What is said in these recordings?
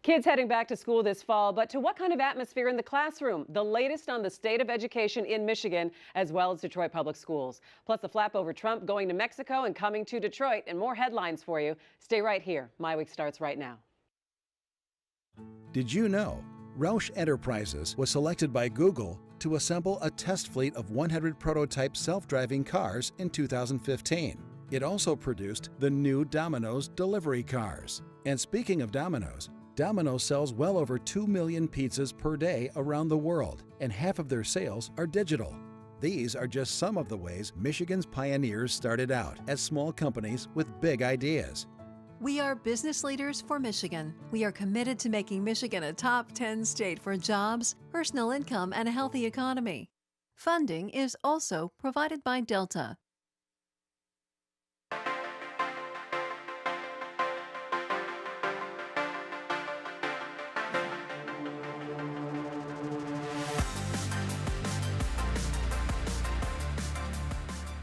Kids heading back to school this fall, but to what kind of atmosphere in the classroom? The latest on the state of education in Michigan, as well as Detroit Public Schools. Plus, the flap over Trump going to Mexico and coming to Detroit, and more headlines for you. Stay right here. MiWeek starts right now. Did you know Roush Enterprises was selected by Google to assemble a test fleet of 100 prototype self-driving cars in 2015? It also produced the new Domino's delivery cars. And speaking of Domino's sells well over 2 million pizzas per day around the world, and half of their sales are digital. These are just some of the ways Michigan's pioneers started out as small companies with big ideas. We are business leaders for Michigan. We are committed to making Michigan a top 10 state for jobs, personal income, and a healthy economy. Funding is also provided by Delta.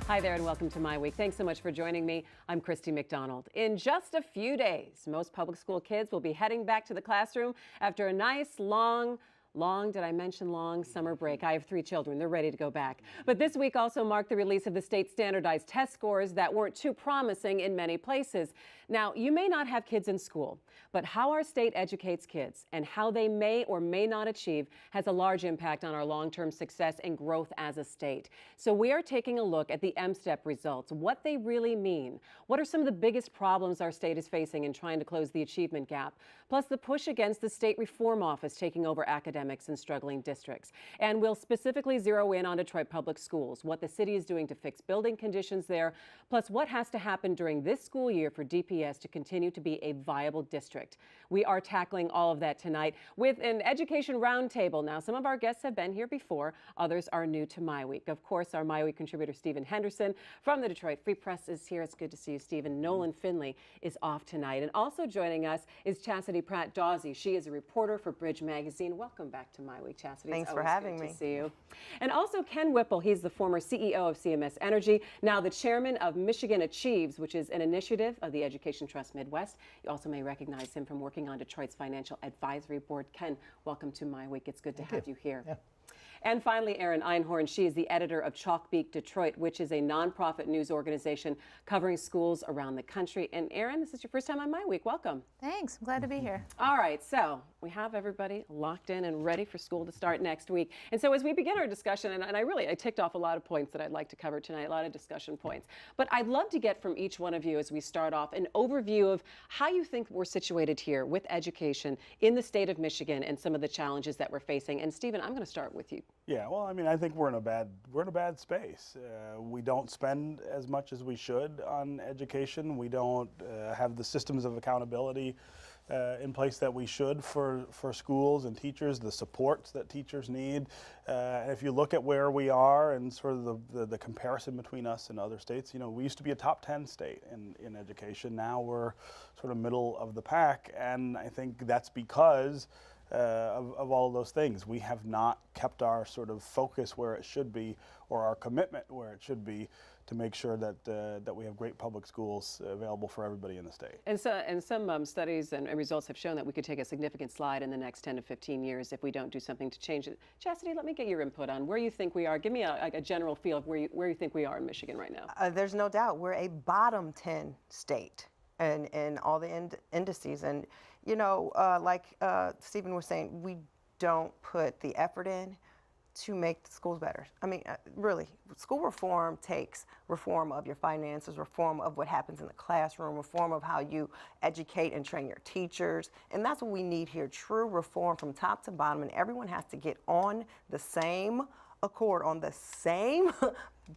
Hi there and welcome to MiWeek. Thanks so much for joining me. I'm Christy McDonald. In just a few days, most public school kids will be heading back to the classroom after a nice long summer break. I have 3 children. They're ready to go back. But this week also marked the release of the state standardized test scores that weren't too promising in many places. Now, you may not have kids in school, but how our state educates kids and how they may or may not achieve has a large impact on our long-term success and growth as a state. So we are taking a look at the M-STEP results, what they really mean. What are some of the biggest problems our state is facing in trying to close the achievement gap? Plus the push against the state reform office taking over academics in struggling districts. And we'll specifically zero in on Detroit Public Schools, what the city is doing to fix building conditions there, plus what has to happen during this school year for DPS to continue to be a viable district. We are tackling all of that tonight with an education roundtable. Now, some of our guests have been here before, others are new to MiWeek. Of course, our MiWeek contributor, Stephen Henderson from the Detroit Free Press is here. It's good to see you, Stephen. Nolan Finley is off tonight. And also joining us is Chastity Pratt Dawsey. She is a reporter for Bridge Magazine. Welcome back to MiWeek, Chastity. Thanks for having me. Good to see you. And also Ken Whipple. He's the former CEO of CMS Energy, now the chairman of Michigan Achieves, which is an initiative of the Education Trust Midwest. You also may recognize him from working on Detroit's Financial Advisory Board. Ken, welcome to MiWeek. It's good to have you here. Yeah. And finally, Erin Einhorn. She is the editor of Chalkbeat Detroit, which is a nonprofit news organization covering schools around the country. And Erin, this is your first time on MiWeek. Welcome. Thanks. I'm glad to be here. All right. So we have everybody locked in and ready for school to start next week. And so as we begin our discussion, and I ticked off a lot of points that I'd like to cover tonight, a lot of discussion points. But I'd love to get from each one of you as we start off an overview of how you think we're situated here with education in the state of Michigan and some of the challenges that we're facing. And Stephen, I'm going to start with you. Yeah, well, I mean, I think we're in a bad space. We don't spend as much as we should on education. We don't have the systems of accountability in place that we should for schools and teachers, the supports that teachers need. And if you look at where we are and sort of the comparison between us and other states, you know, we used to be a top 10 state in education. Now we're sort of middle of the pack, and I think that's because of all of those things. We have not kept our sort of focus where it should be, or our commitment where it should be, to make sure that we have great public schools available for everybody in the state. And some studies and results have shown that we could take a significant slide in the next 10 to 15 years if we don't do something to change it. Chastity, let me get your input on where you think we are. Give me a general feel of where you think we are in Michigan right now. There's no doubt we're a bottom 10 state in all the indices. And you know, like Stephen was saying, we don't put the effort in to make the schools better. I mean, really, school reform takes reform of your finances, reform of what happens in the classroom, reform of how you educate and train your teachers. And that's what we need here, true reform from top to bottom. And everyone has to get on the same accord, on the same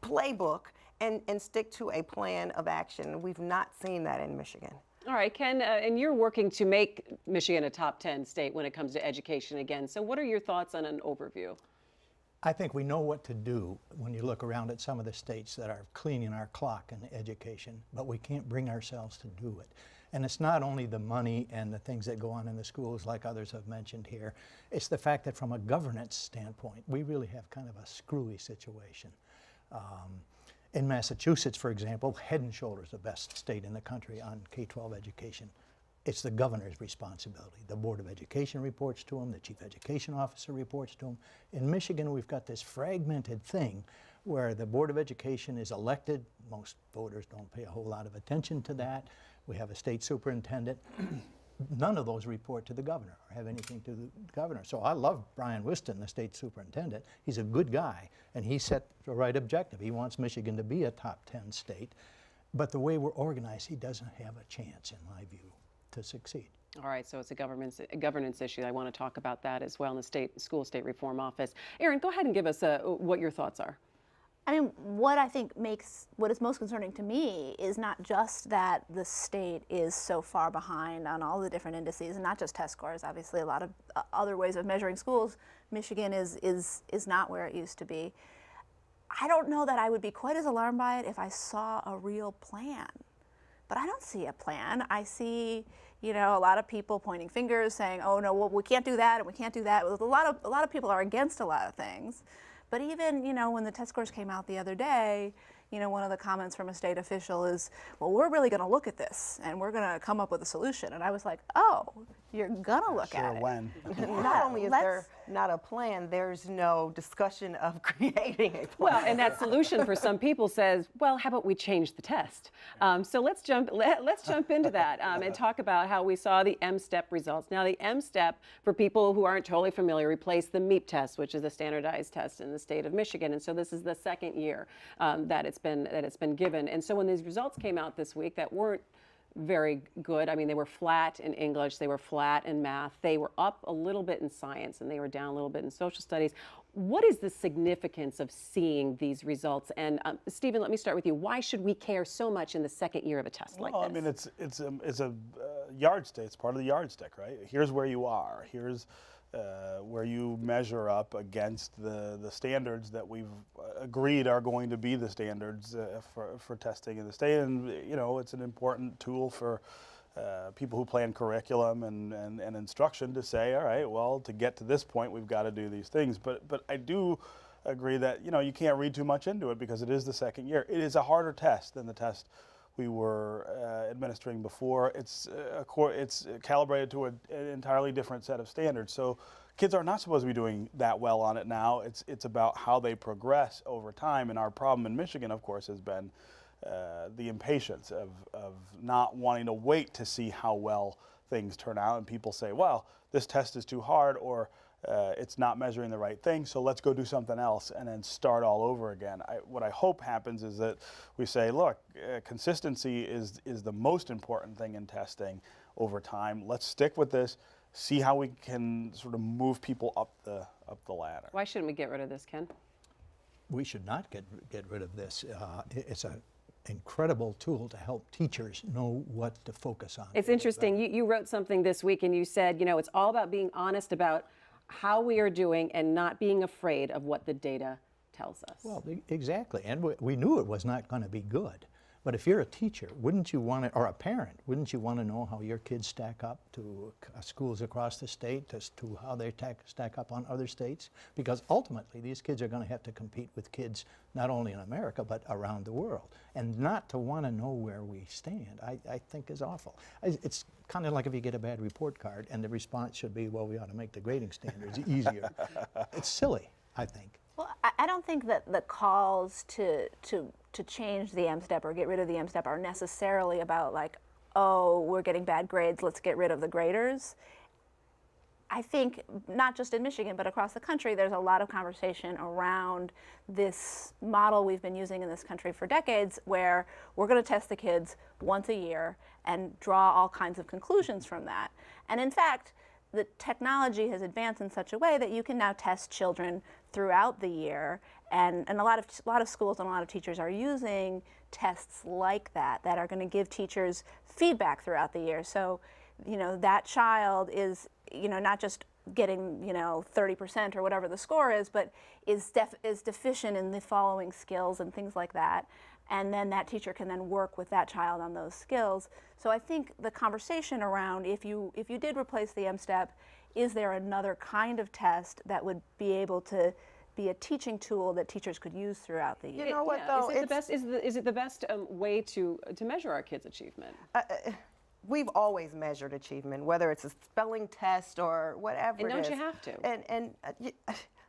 playbook, and stick to a plan of action. We've not seen that in Michigan. All right, Ken, and you're working to make Michigan a top 10 state when it comes to education again. So what are your thoughts on an overview? I think we know what to do when you look around at some of the states that are cleaning our clock in education, but we can't bring ourselves to do it. And it's not only the money and the things that go on in the schools like others have mentioned here, it's the fact that from a governance standpoint, we really have kind of a screwy situation. In Massachusetts, for example, head and shoulders the best state in the country on K-12 education. it's the governor's responsibility. The Board of Education reports to him, the Chief Education Officer reports to him. In Michigan, we've got this fragmented thing where the Board of Education is elected. Most voters don't pay a whole lot of attention to that. We have a state superintendent. None of those report to the governor or have anything to the governor. So I love Brian Whiston, the state superintendent. He's a good guy, and he set the right objective. He wants Michigan to be a top 10 state. But the way we're organized, he doesn't have a chance, in my view, to succeed. All right, so it's a governance issue. I want to talk about that as well in the state reform office. Erin, go ahead and give us what your thoughts are. I mean, what I think what is most concerning to me is not just that the state is so far behind on all the different indices, and not just test scores. Obviously, a lot of other ways of measuring schools. Michigan is not where it used to be. I don't know that I would be quite as alarmed by it if I saw a real plan. But I don't see a plan. I see, a lot of people pointing fingers, saying, "Oh no, well, we can't do that, and we can't do that." A lot of people are against a lot of things. But even, when the test scores came out the other day, one of the comments from a state official is, "Well, we're really going to look at this, and we're going to come up with a solution." And I was like, "Oh, you're going to look at it." When? Not only is there not a plan, there's no discussion of creating a plan. Well, and that solution for some people says, well, how about we change the test? So let's jump into that and talk about how we saw the M-STEP results. Now, the M-STEP, for people who aren't totally familiar, replaced the MEEP test, which is a standardized test in the state of Michigan. And so this is the second year that it's been given. And so when these results came out this week that weren't very good. I mean, they were flat in English, they were flat in math, they were up a little bit in science, and they were down a little bit in social studies. What is the significance of seeing these results? And Stephen, let me start with you. Why should we care so much in the second year of a test like this? Well, I mean, it's a yardstick. It's part of the yardstick, right? Here's where you are. Here's where you measure up against the standards that we've agreed are going to be the standards for testing in the state. And, it's an important tool for people who plan curriculum and instruction to say, all right, well, to get to this point, we've got to do these things. But I do agree that, you can't read too much into it because it is the second year. It is a harder test than the test we were administering before. It's calibrated to an entirely different set of standards. So kids are not supposed to be doing that well on it now. It's about how they progress over time. And our problem in Michigan, of course, has been the impatience of not wanting to wait to see how well things turn out. And people say, well, this test is too hard, or it's not measuring the right thing, so let's go do something else and then start all over again. What I hope happens is that we say, look, consistency is the most important thing in testing over time. Let's stick with this, see how we can sort of move people up the ladder. Why shouldn't we get rid of this, Ken? We should not get rid of this. It's an incredible tool to help teachers know what to focus on. It's interesting. You wrote something this week and you said, it's all about being honest about how we are doing and not being afraid of what the data tells us. Well, exactly. And we knew it was not going to be good. But if you're a teacher, wouldn't you want to, or a parent, wouldn't you want to know how your kids stack up to schools across the state, as to how they stack up on other states? Because ultimately, these kids are going to have to compete with kids not only in America, but around the world. And not to want to know where we stand, I think is awful. It's kind of like if you get a bad report card and the response should be, well, we ought to make the grading standards easier. It's silly, I think. Well, I don't think that the calls to change the M-STEP or get rid of the M-STEP are necessarily about like, oh, we're getting bad grades, let's get rid of the graders. I think not just in Michigan, but across the country, there's a lot of conversation around this model we've been using in this country for decades, where we're going to test the kids once a year and draw all kinds of conclusions from that. And in fact, the technology has advanced in such a way that you can now test children throughout the year, and a lot of schools and a lot of teachers are using tests like that are going to give teachers feedback throughout the year. So, that child is, not just getting, 30% or whatever the score is, but is deficient in the following skills and things like that. And then that teacher can then work with that child on those skills. So I think the conversation around if you did replace the M-STEP, is there another kind of test that would be able to be a teaching tool that teachers could use throughout the year? You know what, though? Is it the best way to measure our kids' achievement? we've always measured achievement, whether it's a spelling test or whatever And it don't is. you have to? And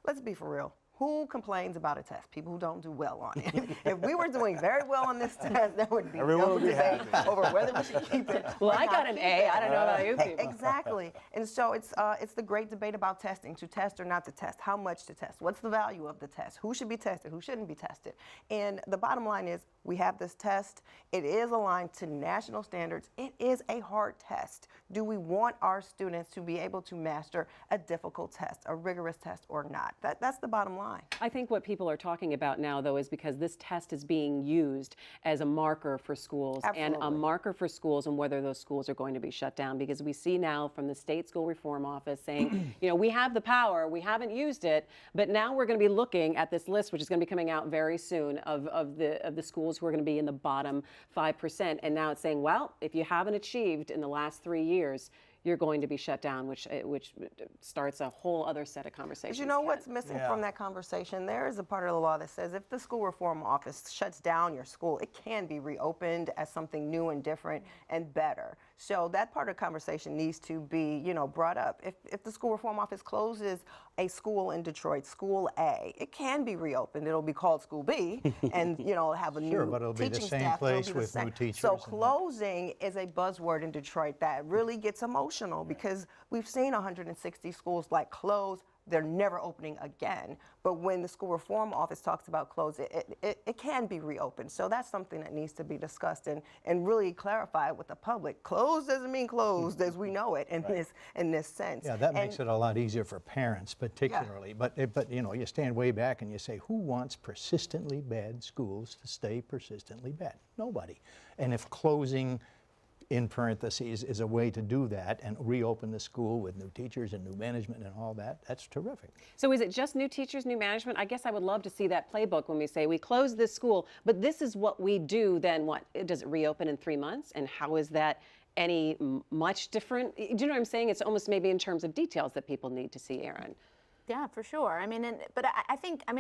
let's be for real. Who complains about a test? People who don't do well on it. If we were doing very well on this test, there would be Everyone no would be debate happy. over whether we should keep it. Well, or I not got an keep A. it. I don't know about you people. Exactly. And so it's the great debate about testing, to test or not to test, how much to test, what's the value of the test, who should be tested, who shouldn't be tested. And the bottom line is we have this test. It is aligned to national standards. It is a hard test. Do we want our students to be able to master a difficult test, a rigorous test, or not? That's the bottom line. I think what people are talking about now, though, is because this test is being used as a marker for schools and a Absolutely. marker for schools and whether those schools are going to be shut down. Because we see now from the state school reform office saying, you know, we have the power, we haven't used it, but now we're going to be looking at this list, which is going to be coming out very soon, of the schools who are going to be in the bottom 5%. And now it's saying, well, if you haven't achieved in the last 3 years, you're going to be shut down, which starts a whole other set of conversations. But you know what's missing from that conversation? There is a part of the law that says if the school reform office shuts down your school, it can be reopened as something new and different and better. So that part of the conversation needs to be, you know, brought up. If the school reform office closes a school in Detroit, School A, it can be reopened. It'll be called School B, and you know, have a Sure, new but it'll be the teaching same staff. place It'll be the with new same. teachers So and that. closing is a buzzword in Detroit that really gets emotional because we've seen 160 schools like close. They're never opening again. But when the school reform office talks about close, it can be reopened. So that's something that needs to be discussed and really clarified with the public. Closed doesn't mean closed as we know it in this sense. Yeah, that makes it a lot easier for parents particularly. But you know, you stand way back and you say, who wants persistently bad schools to stay persistently bad? Nobody. And if closing in parentheses is a way to do that and reopen the school with new teachers and new management and all that, that's terrific. So is it just new teachers, new management? I guess I would love to see that playbook when we say we close this school, but this is what we do. Then what? Does it reopen in 3 months? And how is that any much different? Do you know what I'm saying? It's almost maybe in terms of details that people need to see, Erin. Yeah, for sure. I mean, but I think, I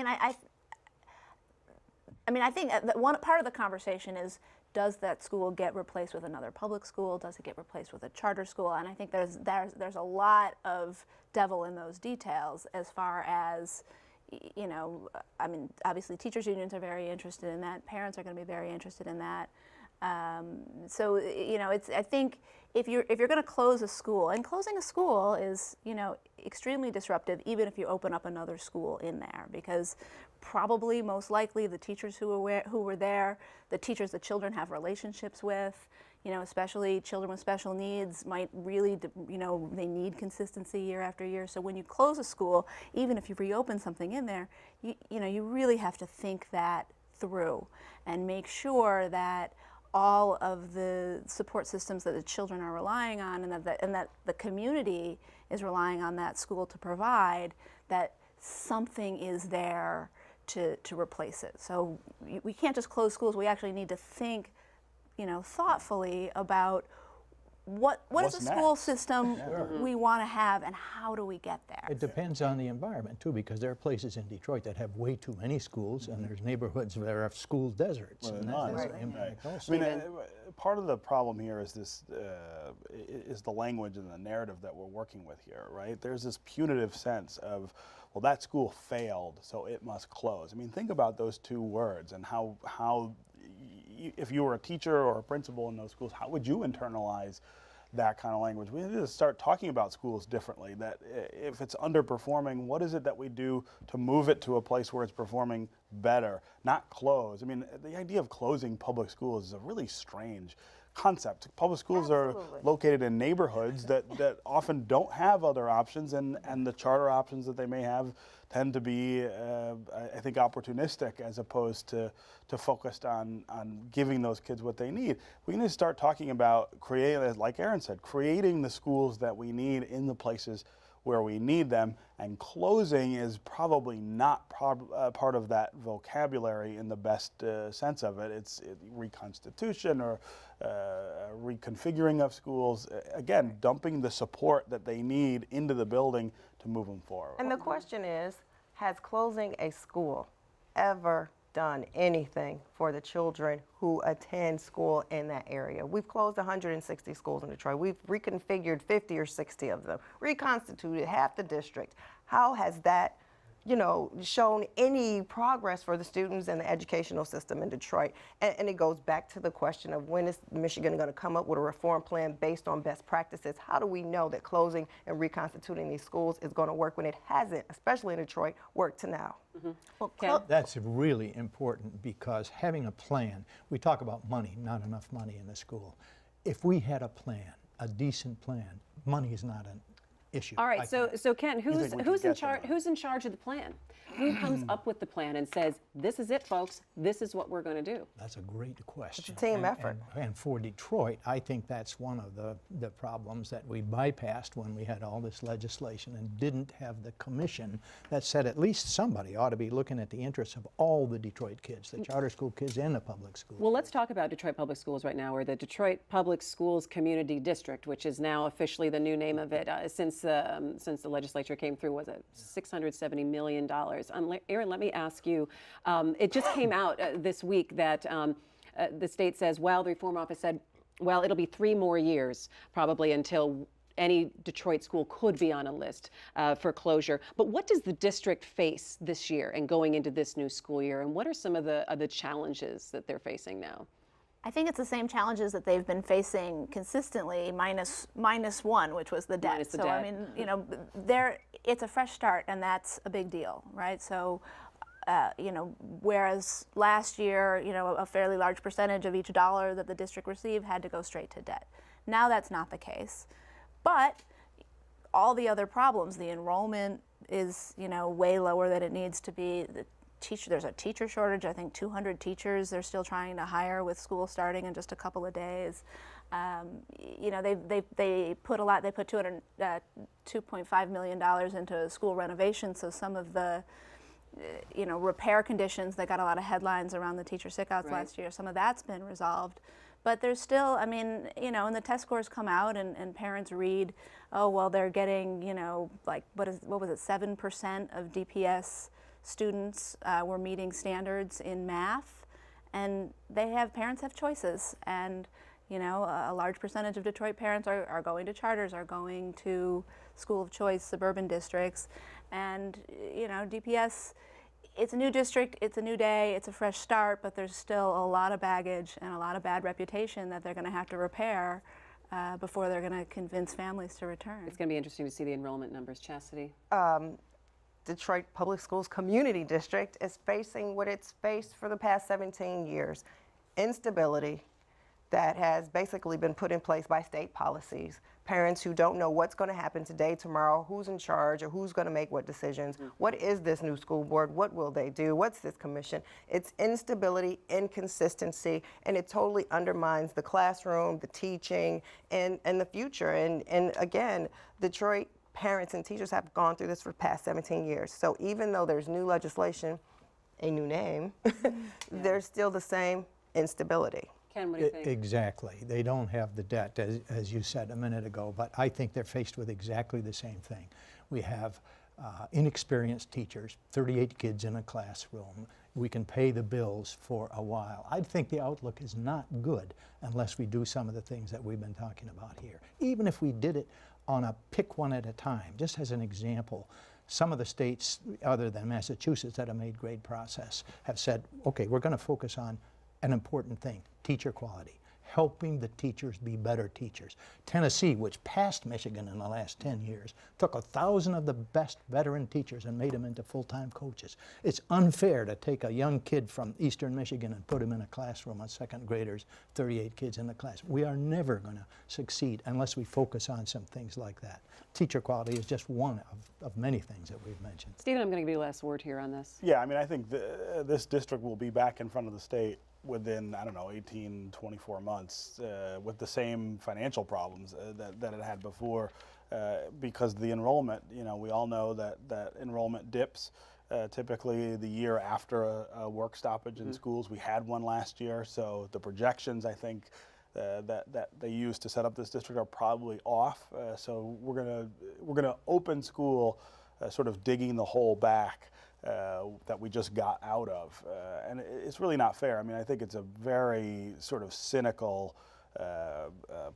think that one part of the conversation is, does that school get replaced with another public school? Does it get replaced with a charter school? And I think there's a lot of devil in those details as far as, you know, I mean, obviously teachers unions are very interested in that. Parents are going to be very interested in that. So, you know, I think if you're going to close a school, and closing a school is, you know, extremely disruptive, even if you open up another school in there, because probably most likely the teachers who were there, the teachers the children have relationships with, you know, especially children with special needs might really, you know, they need consistency year after year. So when you close a school, even if you reopen something in there, you know, you really have to think that through and make sure that all of the support systems that the children are relying on and that the community is relying on that school to provide, that something is there to replace it. So we can't just close schools. We actually need to think, you know, thoughtfully about what is the school system we want to have and how do we get there? It depends on the environment too, because there are places in Detroit that have way too many schools, and there's neighborhoods where have school deserts. Well, and none. that's an impact also. I mean, part of the problem here is this is the language and the narrative that we're working with here, right? There's this punitive sense of, well, that school failed, so it must close. I mean, think about those two words and how if you were a teacher or a principal in those schools, how would you internalize that kind of language? We need to start talking about schools differently, that if it's underperforming, what is it that we do to move it to a place where it's performing better, not close? I mean, the idea of closing public schools is a really strange concept. Public schools are located in neighborhoods that often don't have other options, and the charter options that they may have tend to be, I think, opportunistic as opposed to focused on giving those kids what they need. We need to start talking about creating, like Erin said, creating the schools that we need in the places where we need them, and closing is probably not part of that vocabulary in the best sense of it. It's reconstitution or reconfiguring of schools. Again, dumping the support that they need into the building to move them forward. And the question is, has closing a school ever done anything for the children who attend school in that area. We've closed 160 schools in Detroit. We've reconfigured 50 or 60 of them, reconstituted half the district. How has that, you know, shown any progress for the students and the educational system in Detroit? And it goes back to the question of, when is Michigan going to come up with a reform plan based on best practices? How do we know that closing and reconstituting these schools is going to work when it hasn't, especially in Detroit, worked to now? Well, That's really important, because having a plan, we talk about money, not enough money in the school. If we had a plan, a decent plan, money is not an issue. All right, so Ken, think we can who's in get to charge? that? Who's in charge of the plan? Who comes up with the plan and says, "This is it, folks. This is what we're going to do"? That's a great question. It's a team effort. And for Detroit, I think that's one of the problems that we bypassed when we had all this legislation and didn't have the commission that said at least somebody ought to be looking at the interests of all the Detroit kids, the charter school kids and the public schools. Well, let's talk about Detroit Public Schools right now, or the Detroit Public Schools Community District, which is now officially the new name of it since the legislature came through. Was it $670 million? Erin, let me ask you. It just came out this week that the state says, well, the Reform Office said, well, it'll be 3 more years probably until any Detroit school could be on a list for closure. But what does the district face this year and going into this new school year? And what are some of the challenges that they're facing now? I think it's the same challenges that they've been facing consistently, minus one, which was the debt. Minus the so debt. I mean, you know, it's a fresh start, and that's a big deal, right? So, you know, whereas last year, you know, a fairly large percentage of each dollar that the district received had to go straight to debt. Now that's not the case, but all the other problems, the enrollment is, you know, way lower than it needs to be. There's a teacher shortage. I think 200 teachers they're still trying to hire with school starting in just a couple of days. You know, they put a lot. They put $2.5 million into school renovation. So some of the you know, repair conditions that got a lot of headlines around the teacher sickouts last year, some of that's been resolved. But there's still, I mean, you know, and the test scores come out and parents read, oh, well, they're getting, you know, like, what was it, 7% of DPS students were meeting standards in math, and parents have choices, and you know, a large percentage of Detroit parents are going to charters, are going to school of choice suburban districts, and you know, DPS, it's a new district, it's a new day, it's a fresh start, but there's still a lot of baggage and a lot of bad reputation that they're going to have to repair before they're going to convince families to return. It's going to be interesting to see the enrollment numbers. Chastity? Detroit Public Schools Community District is facing what it's faced for the past 17 years, instability that has basically been put in place by state policies. Parents who don't know what's going to happen today, tomorrow, who's in charge, or who's going to make what decisions. What is this new school board? What will they do? What's this commission? It's instability, inconsistency, and it totally undermines the classroom, the teaching, and the future. And again, Detroit parents and teachers have gone through this for the past 17 years. So even though there's new legislation, a new name, there's still the same instability. Ken, what do you think? Exactly. They don't have the debt, as you said a minute ago, but I think they're faced with exactly the same thing. We have inexperienced teachers, 38 kids in a classroom. We can pay the bills for a while. I think the outlook is not good unless we do some of the things that we've been talking about here. Even if we did it on a pick one at a time, just as an example, some of the states other than Massachusetts that have made great process have said, okay, we're going to focus on an important thing, teacher quality, helping the teachers be better teachers. Tennessee, which passed Michigan in the last 10 years, took 1,000 of the best veteran teachers and made them into full-time coaches. It's unfair to take a young kid from Eastern Michigan and put him in a classroom of second graders, 38 kids in the class. We are never going to succeed unless we focus on some things like that. Teacher quality is just one of many things that we've mentioned. Stephen, I'm going to give you the last word here on this. Yeah, I mean, I think this district will be back in front of the state within, I don't know, 18, 24 months with the same financial problems that it had before because the enrollment, you know, we all know that enrollment dips typically the year after a work stoppage in schools. We had one last year, so the projections, I think, that they used to set up this district are probably off. So we're gonna open school sort of digging the hole back that we just got out of. And it's really not fair. I mean, I think it's a very sort of cynical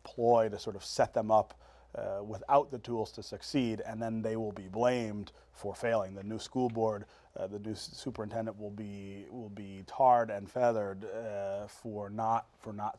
ploy to sort of set them up without the tools to succeed, and then they will be blamed for failing. The new school board, the new superintendent will be tarred and feathered for not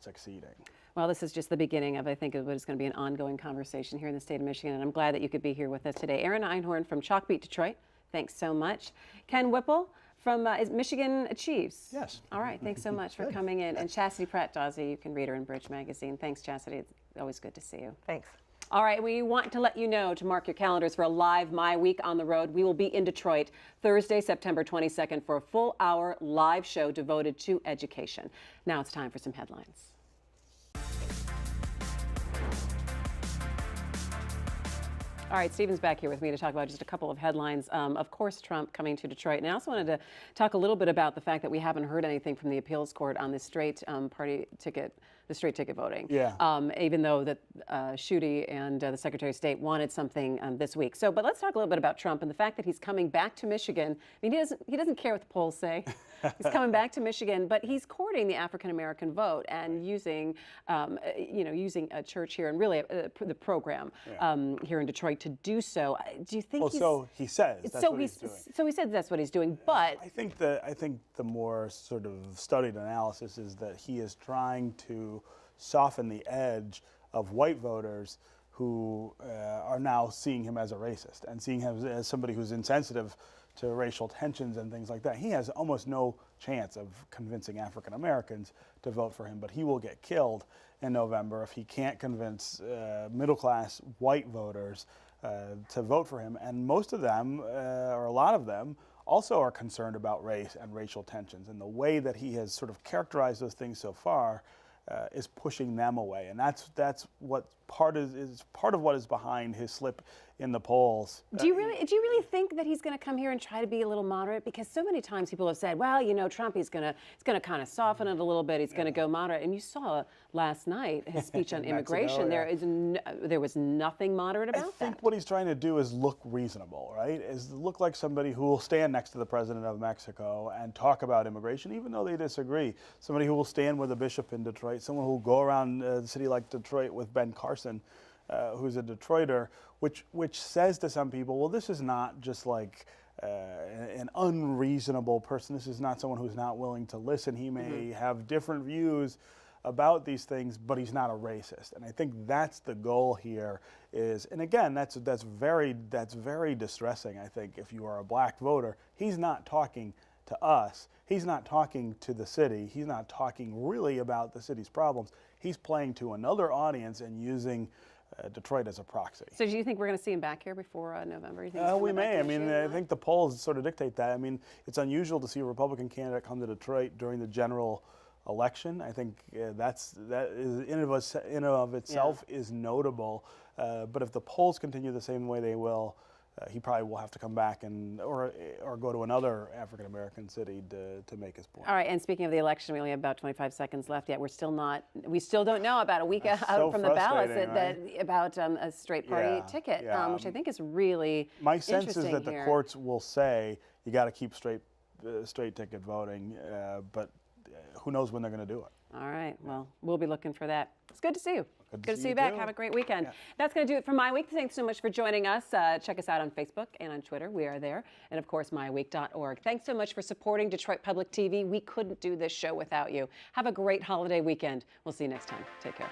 succeeding. Well, this is just the beginning of, I think, what is going to be an ongoing conversation here in the state of Michigan, and I'm glad that you could be here with us today. Erin Einhorn from Chalkbeat, Detroit, thanks so much. Ken Whipple from Michigan Achieves. Yes. All right, thanks so much for coming in. And Chastity Pratt Dawsey, you can read her in Bridge Magazine. Thanks, Chastity. It's always good to see you. Thanks. All right, we want to let you know to mark your calendars for a live MiWeek on the road. We will be in Detroit Thursday, September 22nd for a full-hour live show devoted to education. Now it's time for some headlines. All right, Stephen's back here with me to talk about just a couple of headlines. Of course, Trump coming to Detroit. And I also wanted to talk a little bit about the fact that we haven't heard anything from the appeals court on the straight ticket voting. Yeah. Even though that Schuette and the Secretary of State wanted something this week. But let's talk a little bit about Trump and the fact that he's coming back to Michigan. I mean, he doesn't care what the polls say. He's coming back to Michigan, but he's courting the African American vote and using a church here and really the program here in Detroit to do so. Do you think? Well, so he says that's what he's doing. So he said that's what he's doing, but I think the more sort of studied analysis is that he is trying to soften the edge of white voters who are now seeing him as a racist and seeing him as somebody who's insensitive to racial tensions and things like that. He has almost no chance of convincing African Americans to vote for him, but he will get killed in November if he can't convince middle-class white voters to vote for him. And most of them, or a lot of them, also are concerned about race and racial tensions. And the way that he has sort of characterized those things so far is pushing them away. And that's what part of what is behind his slip in the polls. Do you really think that he's going to come here and try to be a little moderate? Because so many times people have said, well, Trump, he's going to kind of soften it a little bit. He's going to go moderate. And you saw last night his speech on immigration. There was nothing moderate about that. I think what he's trying to do is look reasonable, right? Is look like somebody who will stand next to the president of Mexico and talk about immigration, even though they disagree. Somebody who will stand with a bishop in Detroit. Someone who will go around a city like Detroit with Ben Carson, who's a Detroiter, which says to some people, well, this is not just like an unreasonable person. This is not someone who's not willing to listen. He may have different views about these things, but he's not a racist. And I think that's the goal here is, and again, that's very distressing, I think, if you are a black voter. He's not talking to us. He's not talking to the city. He's not talking really about the city's problems. He's playing to another audience and using Detroit as a proxy. So do you think we're going to see him back here before November? You think we may. I mean, I think the polls sort of dictate that. I mean, it's unusual to see a Republican candidate come to Detroit during the general election. I think that is in and of itself is notable. But if the polls continue the same way they will, he probably will have to come back or go to another African American city to make his point. All right, and speaking of the election, we only have about 25 seconds left yet. We still don't know about a week out from the ballots about a straight party ticket, which I think is really my sense is that the courts will say you got to keep straight ticket voting, but who knows when they're going to do it. All right, well, we'll be looking for that. It's good to see you. Good to see you back. Have a great weekend. That's going to do it for MiWeek. Thanks so much for joining us. Check us out on Facebook and on Twitter. We are there. And, of course, MiWeek.org. Thanks so much for supporting Detroit Public TV. We couldn't do this show without you. Have a great holiday weekend. We'll see you next time. Take care.